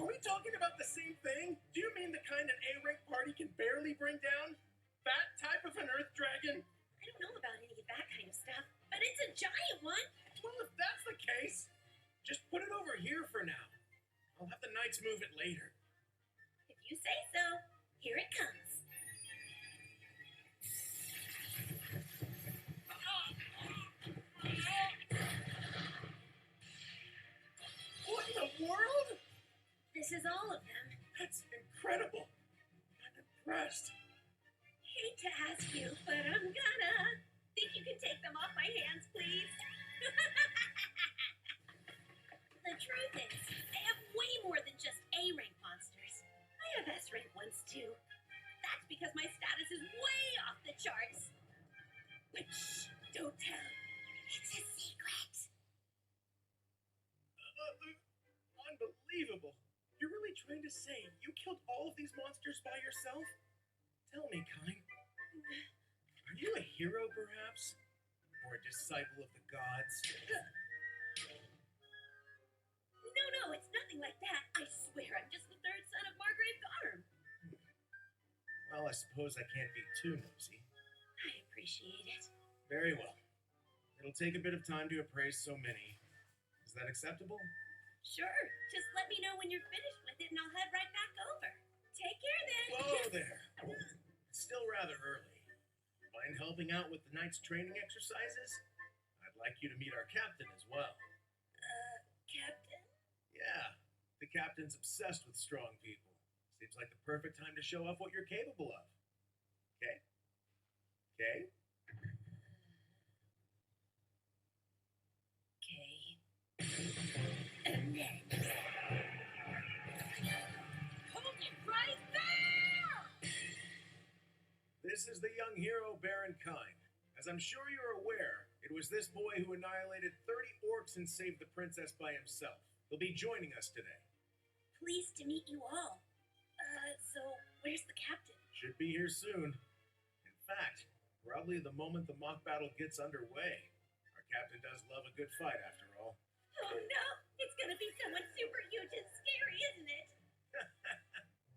Are we talking about the same thing? Do you mean the kind an A-rank party can barely bring down? That type of an earth dragon? I don't know about any of that kind of stuff, but it's a giant one. Well, if that's the case, just put it over here for now. I'll have the knights move it later. If you say so, here it comes. What in the world? This is all of them. That's incredible. I'm impressed. Hate to ask you, but I'm gonna. Think you can take them off my hands, please? The truth is, I have way more than just A-rank monsters. I Unbelievable! You're really trying to say you killed all of these monsters by yourself? Tell me, Kine. Are you a hero, perhaps? Or a disciple of the gods? No, it's nothing like that. I swear I'm just the third son of Margrave Garm. Well, I suppose I can't be too nosy. I appreciate it. Very well. It'll take a bit of time to appraise so many. Is that acceptable? Sure, just let me know when you're finished with it and I'll head right back over. Take care then. Whoa there! It's still rather early. Mind helping out with the night's training exercises? I'd like you to meet our captain as well. Captain? Yeah, the captain's obsessed with strong people. Seems like the perfect time to show off what you're capable of. Okay? Okay? Okay. And then... Hold it right there! This is the young hero Baron Kine. As I'm sure you're aware, it was this boy who annihilated 30 orcs and saved the princess by himself. He'll be joining us today. Pleased to meet you all. So where's the captain? Should be here soon. In fact, probably the moment the mock battle gets underway. Our captain does love a good fight, after all. Oh no! It's gonna be someone super huge and scary, isn't it?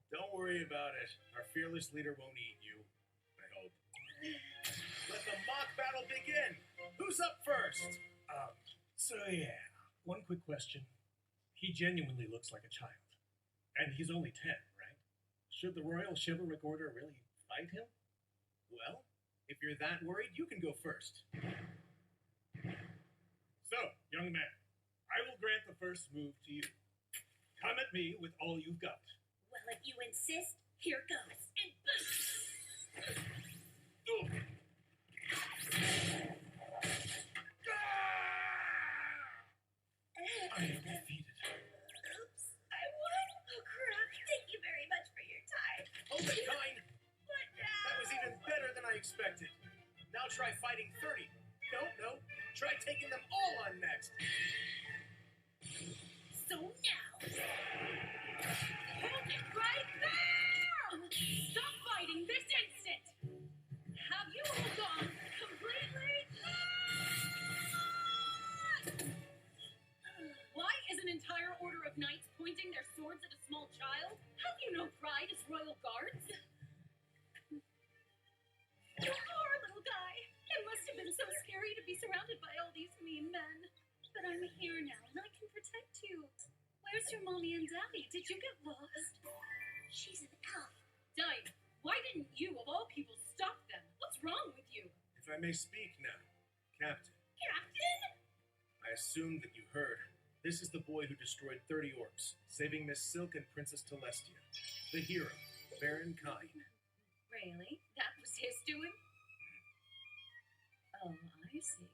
Don't worry about it. Our fearless leader won't eat you. I hope. Let the mock battle begin! Who's up first? One quick question. He genuinely looks like a child. And he's only 10, right? Should the Royal Chivalric Order really fight him? Well, if you're that worried, you can go first. So, young man, I will grant the first move to you. Come at me with all you've got. Well, if you insist, here goes. And boom! I am defeated. Oops, I won. Oh crap! Thank you very much for your time. Hold it, Kine! But now... That was even better than I expected. Now try fighting 30. No. Try taking them all on next. So now... Hold it right there! Stop fighting this instant! Have you all gone completely... Why is an entire order of knights pointing their swords at a small child? Have you no pride as royal guards? Poor little guy. It must have been so scary to be surrounded by all these mean men. But I'm here now, and I can protect you. Where's your mommy and daddy? Did you get lost? She's an elf. Diane, why didn't you, of all people, stop them? What's wrong with you? If I may speak now, Captain, Captain? I assume that you heard. This is the boy who destroyed 30 orcs, saving Miss Silk and Princess Telestia. The hero, Baron Kine. Really? That was his doing? Oh, I see.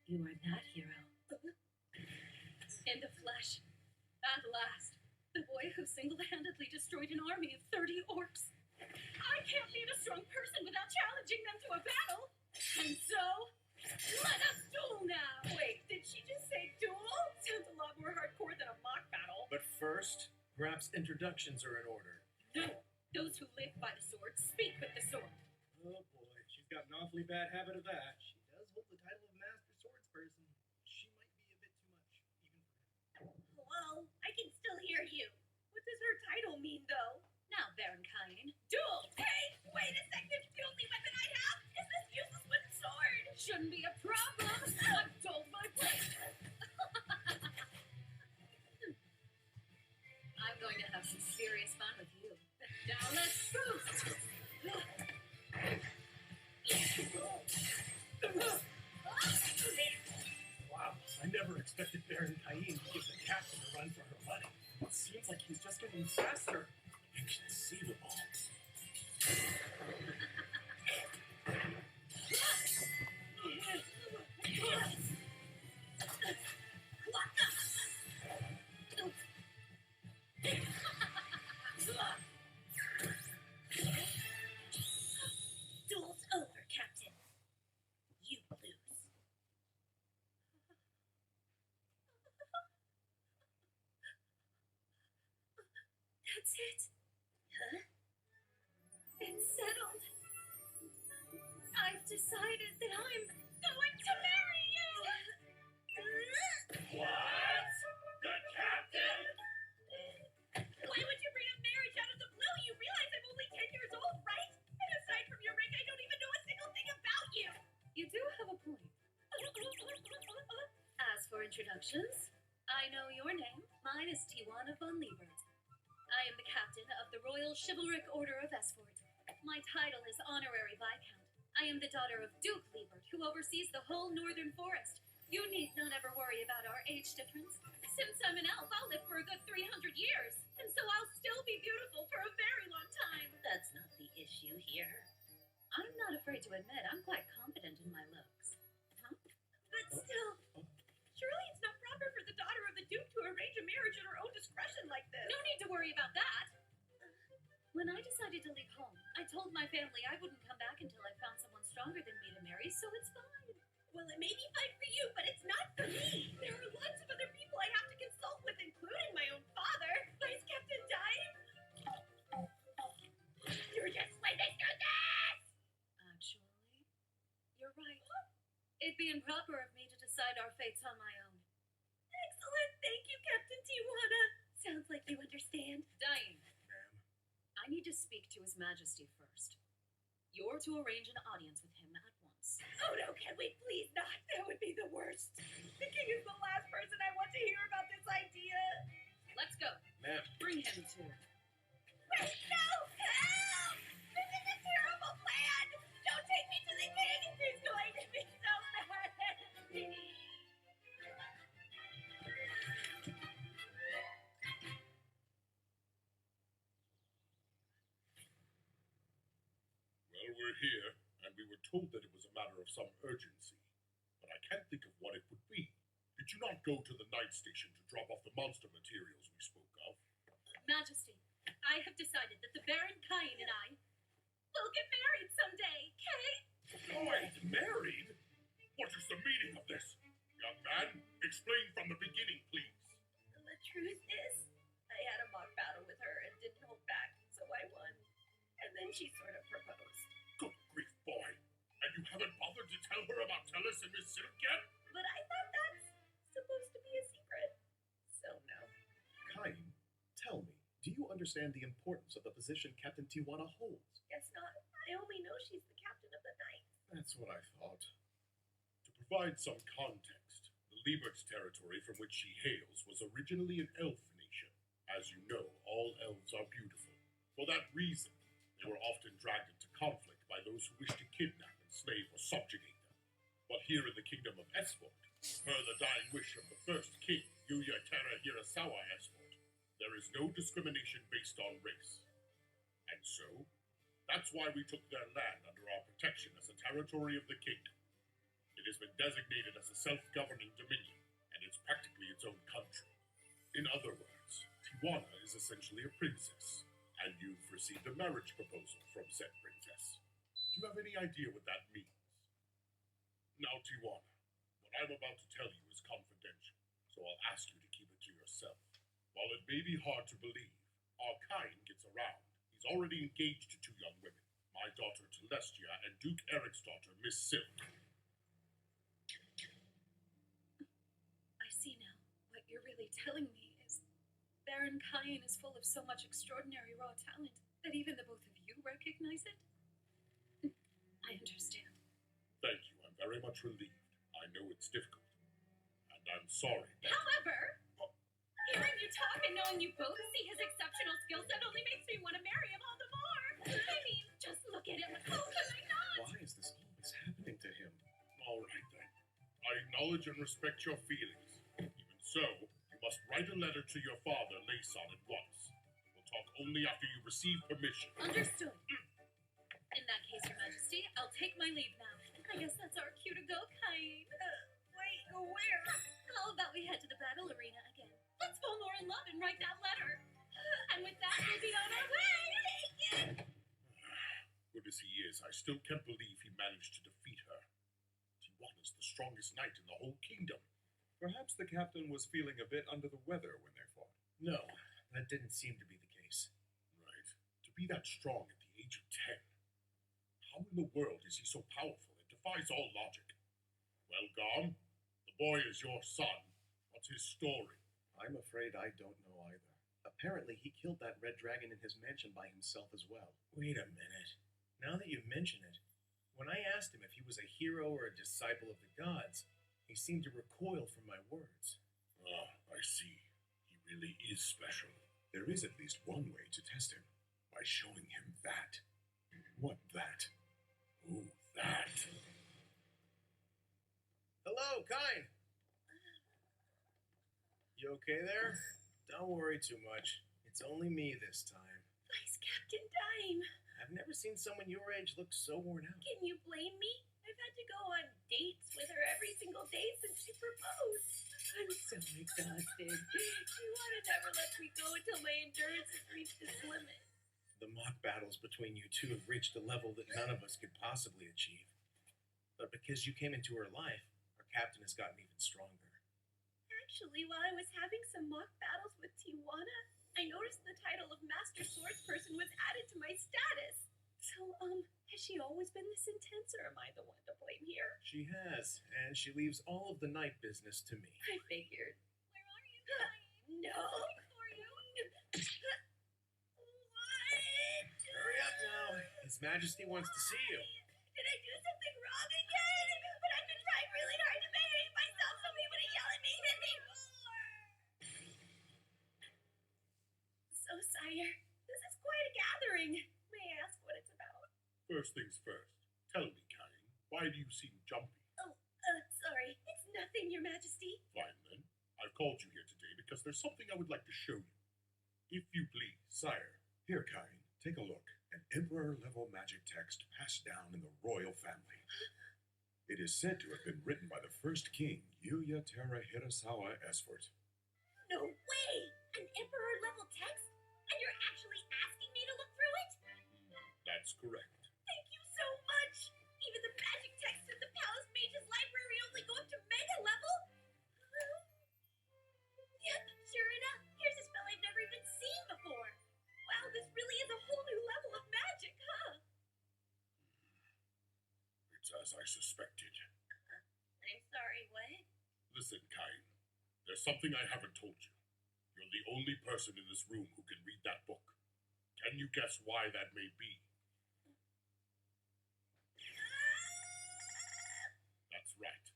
You are that hero. In the flesh. At last. The boy who single-handedly destroyed an army of 30 orcs. I can't beat a strong person without challenging them to a battle. And so, let us duel now. Wait, did she just say duel? Sounds a lot more hardcore than a mock battle. But first, perhaps introductions are in order. No. Those who live by the sword speak with the sword. Oh boy, she's got an awfully bad habit of that. She does hold the title of Master Swordsperson. She might be a bit too much, even for him. Hello? I can still hear you. What does her title mean, though? Now, Baron Kine. Duel! Hey, wait a second! The only weapon I have is this useless wooden sword! Shouldn't be a problem! I've dulled my blade! I'm going to have some serious fun with you. Now let's boost! Wow, I never expected Baron Kine to give the captain a run for her money. It seems like he's just getting faster. Inconceivable. Duel's over, Captain. You lose. That's it. Huh? It's settled. I've decided that I'm going to marry you. What? The captain? Why would you bring up marriage out of the blue? You realize I'm only 10 years old, right? And aside from your ring, I don't even know a single thing about you. You do have a point. As for introductions, I know your name. Mine is Tijuana von Liebert. I am the captain of the Royal Chivalric Order of Esfort. My title is Honorary Viscount. I am the daughter of Duke Liebert, who oversees the whole northern forest. You need not ever worry about our age difference. Since I'm an elf, I'll live for a good 300 years, and so I'll still be beautiful for a very long time. That's not the issue here. I'm not afraid to admit I'm quite confident in my looks. But still, surely it's not proper for the daughter of the Duke to arrange a marriage at her own discretion like this. No need to worry about that. When I decided to leave home, I told my family I wouldn't come back until I found someone stronger than me to marry, so it's fine. Well, it may be fine for you, but it's not for me. There are lots of other people I have to consult with, including my own father. Vice Captain Dime. You're just living through this! Actually, you're right. It'd be improper of me to decide our fates on my own. Excellent. Thank you, Captain Tijuana. Sounds like you understand. Dane, Ma'am. I need to speak to His Majesty first. You're to arrange an audience with him at once. Oh no, can we please not? That would be the worst. The king is the last person I want to hear about this idea. Let's go. Ma'am. Bring him to. Wait, no! Help! This is a terrible plan! Don't take me to the king! He's going to be so mad at me! Well, we're here, and we were told that it was a matter of some urgency. But I can't think of what it would be. Did you not go to the night station to drop off the monster materials we spoke of? Majesty, I have decided that the Baron Cain and I will get married someday, Kay? Wait, married? What is the meaning of this? Young man, explain from the beginning, please. The truth is, I had a mock battle with her and didn't hold back, so I won. And then she sort of proposed. Good grief, boy. And you haven't bothered to tell her about Tellus and Miss Silk yet? But I thought that's supposed to be a secret. So no. Cain, tell me, do you understand the importance of the position Captain Tijuana holds? Guess not. I only know she's the captain of the night. That's what I thought. To provide some context, the Liebert's territory from which she hails was originally an elf nation. As you know, all elves are beautiful. For that reason, they were often dragged into conflict by those who wished to kidnap, enslave, or subjugate them. But here in the kingdom of Esfort, per the dying wish of the first king, Yuya Terra Hirasawa Esfort, there is no discrimination based on race. And so, that's why we took their land under our protection as a territory of the kingdom. It has been designated as a self-governing dominion, and it's practically its own country. In other words, Tijuana is essentially a princess, and you've received a marriage proposal from said princess. Do you have any idea what that means? Now, Tijuana, what I'm about to tell you is confidential, so I'll ask you to keep it to yourself. While it may be hard to believe, our Cain gets around. He's already engaged to two young women, my daughter Telestia and Duke Eric's daughter, Miss Silk. I see now. What you're really telling me is Baron Cain is full of so much extraordinary raw talent that even the both of you recognize it? I understand. Thank you, I'm very much relieved. I know it's difficult, and I'm sorry. However, hearing you talk and knowing you both see his exceptional skill set only makes me want to marry him all the more. I mean, just look at him. How can I not? Why is this always happening to him? All right, then. I acknowledge and respect your feelings. Even so, you must write a letter to your father, Layson, at once. We'll talk only after you receive permission. Understood. In that case, Your Majesty, I'll take my leave now. I guess that's our cue to go, Cain. Wait, go where? How about we head to the battle arena again? Let's fall more in love and write that letter. And with that, we'll be on our way. Good as he is, I still can't believe he managed to defeat her. Tijuana's the strongest knight in the whole kingdom. Perhaps the captain was feeling a bit under the weather when they fought. No, that didn't seem to be the case. be that strong at the age of 10? How in the world is he so powerful it defies all logic? Well, Gom, the boy is your son. What's his story? I'm afraid I don't know either. Apparently, he killed that red dragon in his mansion by himself as well. Wait a minute. Now that you mention it, when I asked him if he was a hero or a disciple of the gods, he seemed to recoil from my words. Ah, I see. He really is special. There is at least one way to test him. By showing him that. What that? Oh, that. Hello, Kine! You okay there? Don't worry too much. It's only me this time. Vice Captain Dime, I've never seen someone your age look so worn out. can you blame me? I've had to go on dates with her every single day since she proposed. I'm so exhausted. Tijuana never lets me go until my endurance has reached its limit. The mock battles between you two have reached a level that none of us could possibly achieve. But because you came into her life, our captain has gotten even stronger. Actually, while I was having some mock battles with Tijuana, I noticed the title of Master Swordsperson was added to my status. So, has she always been this intense, or am I the one to blame here? She has, and she leaves all of the night business to me. I figured. Where are you, Kine? No. For you? What? Hurry up now. His Majesty wants to see you. Did I do something wrong again? But I've been trying really hard to behave myself so he wouldn't yell at me anymore. So, sire, this is quite a gathering. May I ask what it's about? First things first. Tell me, Kine, why do you seem jumpy? Sorry. It's nothing, Your Majesty. Fine, then. I've called you here today because there's something I would like to show you. If you please. Sire, here, Kine, take a look. An emperor-level magic text passed down in the royal family. It is said to have been written by the first king, Yuya Terra Hirasawa Esfort. No way! An emperor-level text? And you're actually asking me to look through it? That's correct. Thank you so much! Even the magic texts in the Palace Mage's library only go up to mega level? Yep, sure enough, here's a spell I've never even seen before. Wow, this really is a whole new level of magic, huh? It's as I suspected. I'm sorry, what? Listen, Kine, there's something I haven't told you. You're the only person in this room who can read that book. Can you guess why that may be? That's right.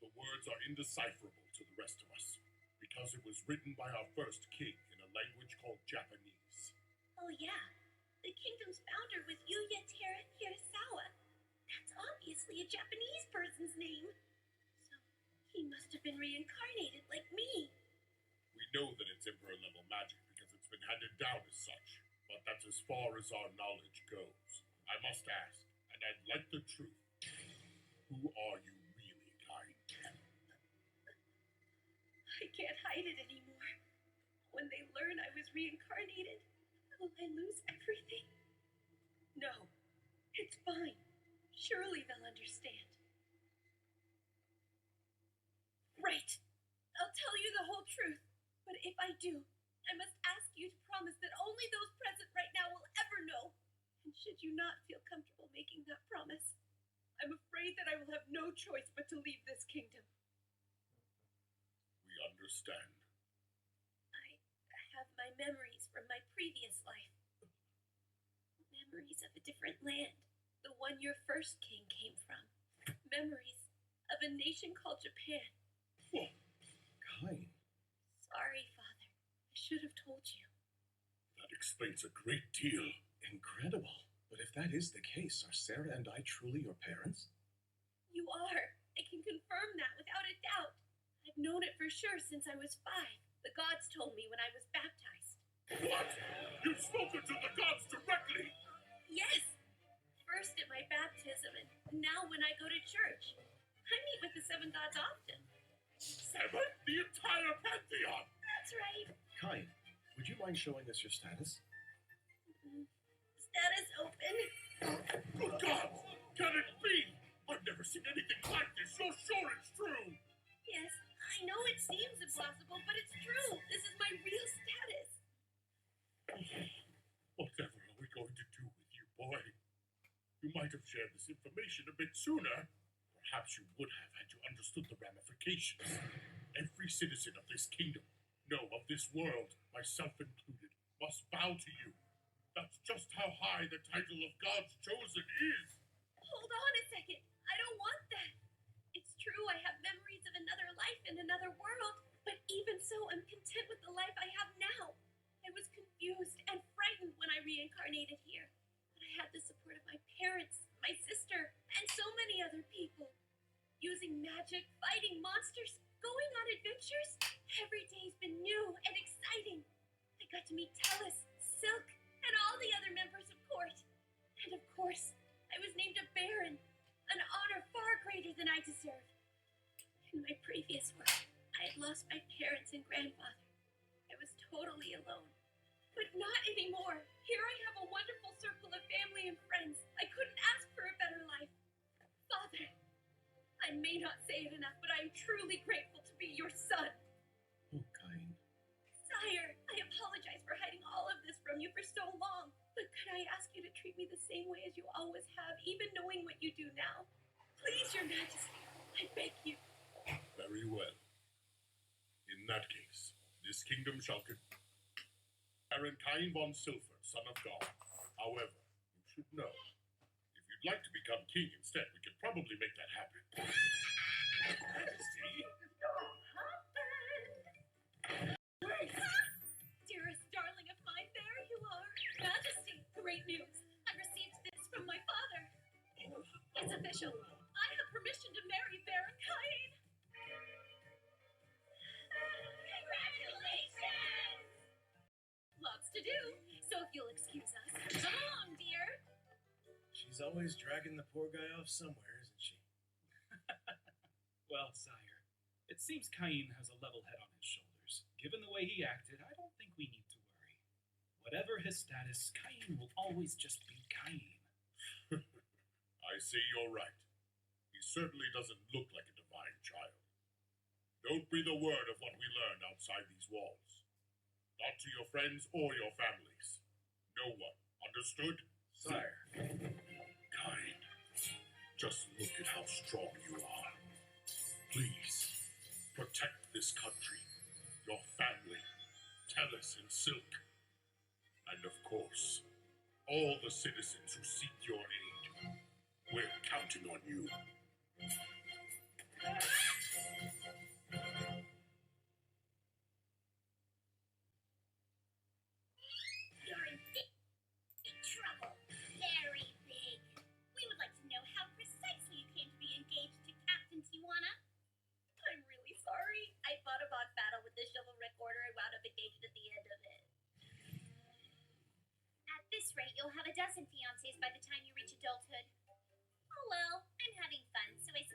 The words are indecipherable to the rest of us, because it was written by our first king in a language called Japanese. Oh yeah, the kingdom's founder was Yuya Terra Hirasawa. That's obviously a Japanese person's name. So, he must have been reincarnated like me. We know that it's emperor-level magic because it's been handed down as such, but that's as far as our knowledge goes. I must ask, and I'd like the truth. Who are you really, Kine? I can't hide it anymore. When they learn I was reincarnated, will I lose everything? No, it's fine. Surely they'll understand. Right. I'll tell you the whole truth. But if I do, I must ask you to promise that only those present right now will ever know. And should you not feel comfortable making that promise, I'm afraid that I will have no choice but to leave this kingdom. We understand. I have my memories from my previous life. Memories of a different land, the one your first king came from. Memories of a nation called Japan. Whoa. Kine, Sorry, Father. I should have told you. That explains a great deal. incredible. But if that is the case, are Sarah and I truly your parents? You are. I can confirm that without a doubt. I've known it for sure since I was 5. The gods told me when I was baptized. What? You've spoken to the gods directly! Yes! First at my baptism, and now when I go to church. I meet with the 7 gods often. 7? The entire pantheon! That's right. Kine, would you mind showing us your status? Status open. Good God! Can it be? I've never seen anything like this. You're sure it's true? Yes, I know it seems impossible, but it's true. This is my real status. Whatever are we going might have shared this information a bit sooner. Perhaps you would have had you understood the ramifications. Every citizen of this kingdom, no, of this world, myself included, must bow to you. That's just how high the title of God's chosen is. Hold on a second. I don't want that. It's true I have memories of another life in another world, but even so, I'm content with the life I have now. I was confused and frightened when I reincarnated here, but I had the support of my parents, my sister, and so many other people. Using magic, fighting monsters, going on adventures, every day's been new and exciting. I got to meet Tellus, Silk, and all the other members of court. And of course, I was named a Baron, an honor far greater than I deserved. In my previous work, I had lost my parents and grandfather. I was totally alone. But not anymore. Here I have a wonderful circle of family and friends. I couldn't ask for a better life. Father, I may not say it enough, but I am truly grateful to be your son. Oh, Cain. Sire, I apologize for hiding all of this from you for so long. But could I ask you to treat me the same way as you always have, even knowing what you do now? Please, your majesty, I beg you. Very well. In that case, this kingdom shall Baron Cain von Silford, son of God. However, you should know, if you'd like to become king instead, we could probably make that happen. Majesty. Dearest darling of mine, there you are. Majesty, great news. I received this from my father. It's official. I have permission to marry Baron Cain. Congratulations! Lots to do, so if you'll excuse us. Come along, dear. She's always dragging the poor guy off somewhere, isn't she? Well, sire, it seems Cain has a level head on his shoulders. Given the way he acted, I don't think we need to worry. Whatever his status, Cain will always just be Cain. I see you're right. He certainly doesn't look like a divine child. Don't breathe a word of what we learned outside these walls. Not to your friends or your families. No one. Understood? Sire. Kind. Just look at how strong you are. Please, protect this country, your family, Tellus and Silk, and of course, all the citizens who seek your aid. We're counting on you. You're in big trouble. Very big. We would like to know how precisely you came to be engaged to Captain Tijuana. I'm really sorry. I fought a mock battle with the chivalric order and wound up engaged at the end of it. At this rate, you'll have a dozen fiancés by the time you reach adulthood. Oh well, I'm having fun, so I